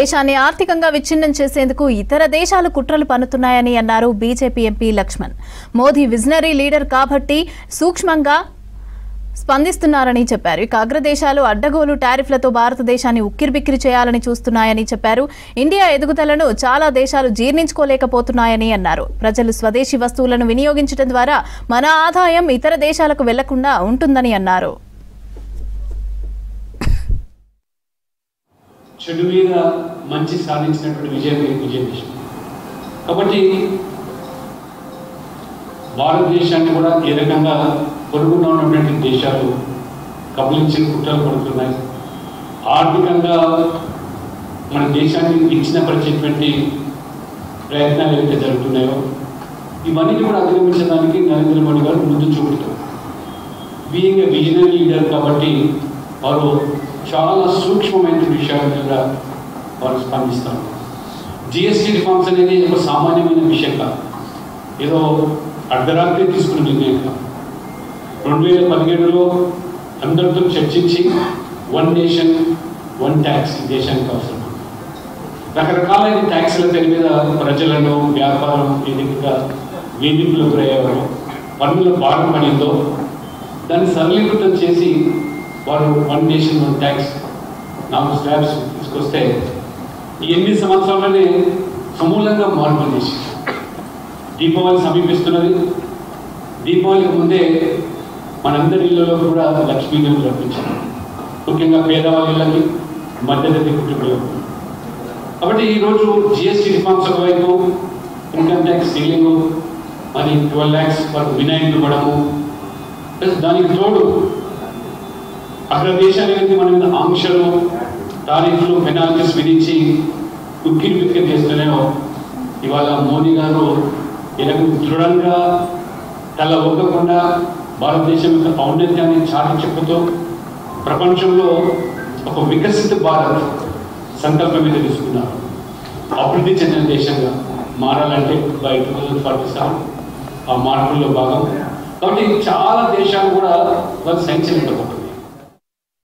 దేశాన్ని ఆర్థికంగా విచ్ఛిన్నం చేసేందుకు ఇతర దేశాలు కుట్రలు పన్నుతున్నాయని అన్నారు BJP MP Laxman. Modi visionary leader కాబట్టి సూక్ష్మంగా స్పందిస్తున్నారని చెప్పారు. ఇక అగ్రదేశాలు అడ్డగోలు టారిఫ్లతో భారతదేశాన్ని ఉక్కిరిబిక్కిరి చేయాలని చూస్తున్నాయని చెప్పారు. ఇండియా ఎదుగుదలను చాలా దేశాలు జీర్ణించుకోలేకపోతున్నాయని అన్నారు. ప్రజలు స్వదేశీ వస్తువులను వినియోగించడం ద్వారా మన ఆదాయం ఇతర దేశాలకు వెళ్లకుండా ఉంటుందని అన్నారు. చెడు మీద మంచి సాధించినటువంటి విజయదేశం కాబట్టి భారతదేశాన్ని కూడా ఏ రకంగా పొరుగున ఉన్నటువంటి దేశాలు కబలించి కుట్రలు పడుతున్నాయి. ఆర్థికంగా మన దేశాన్ని విచ్ఛిన్నపరిచేటువంటి ప్రయత్నాలు ఏవైతే జరుగుతున్నాయో ఇవన్నీ కూడా అధిగమించడానికి నరేంద్ర మోడీ గారు ముందు చూపుతారు. బీయింగ్ ఏ విజనరీ లీడర్ కాబట్టి వారు చాలా సూక్ష్మమైన విషయాల మీద వారు స్పందిస్తారు. జిఎస్టీ రిఫార్మ్స్ అనేది ఒక సామాన్యమైన విషయం కాదు, ఏదో అర్ధరాత్రి తీసుకున్న నిర్ణయం కాదు. 2017లో అందరితో చర్చించి వన్ నేషన్ వన్ ట్యాక్స్ దేశానికి అవసరం. రకరకాలైన ట్యాక్స్ల పేరు మీద ప్రజలను వ్యాపారం ఏదైనా వేధింపులు గురయ్యారో పన్నుల భారం పడిందో దాన్ని సరళీకృతం చేసి వారు one nation one tax 4 slabs తీసుకొస్తే ఈ 8 సంవత్సరాలనే సమూలంగా మార్పులు చేసి దీపావళి సమీపిస్తున్నది. దీపావళికి ముందే మనందరి ఇళ్లలో కూడా లక్ష్మీదేవిని రప్పించారు, ముఖ్యంగా పేదవాళ్ళకి మధ్యతరగతి కుటుంబాలకు. కాబట్టి ఈరోజు జిఎస్టీ రిఫార్మ్స్ ఒకవైపు, ఇన్కమ్ ట్యాక్స్ సీలింగ్ మరి 12 lakhs వరకు వినాయకులు ఇవ్వడము, ప్లస్ దానికి తోడు అగ్రదేశాలు ఏదైతే మన మీద ఆంక్షలు టారిఫ్లు పెనాల్టీస్ విధించి ఉక్కిరిబిక్కిరి చేస్తున్నాయో ఇవాళ మోదీ గారు ఎనకు దృఢంగా తల ఒక్కకుండా భారతదేశం యొక్క ఔన్నత్యాన్ని చాటి చెప్పుతూ ప్రపంచంలో ఒక వికసిత భారత్ సంకల్పం మీద తీసుకున్నారు. అభివృద్ధి చెందిన దేశంగా మారాలంటే బై 2047 ఆ మార్పుల్లో భాగం. కాబట్టి చాలా దేశాలు కూడా వాళ్ళు సంచలించబోతున్నారు.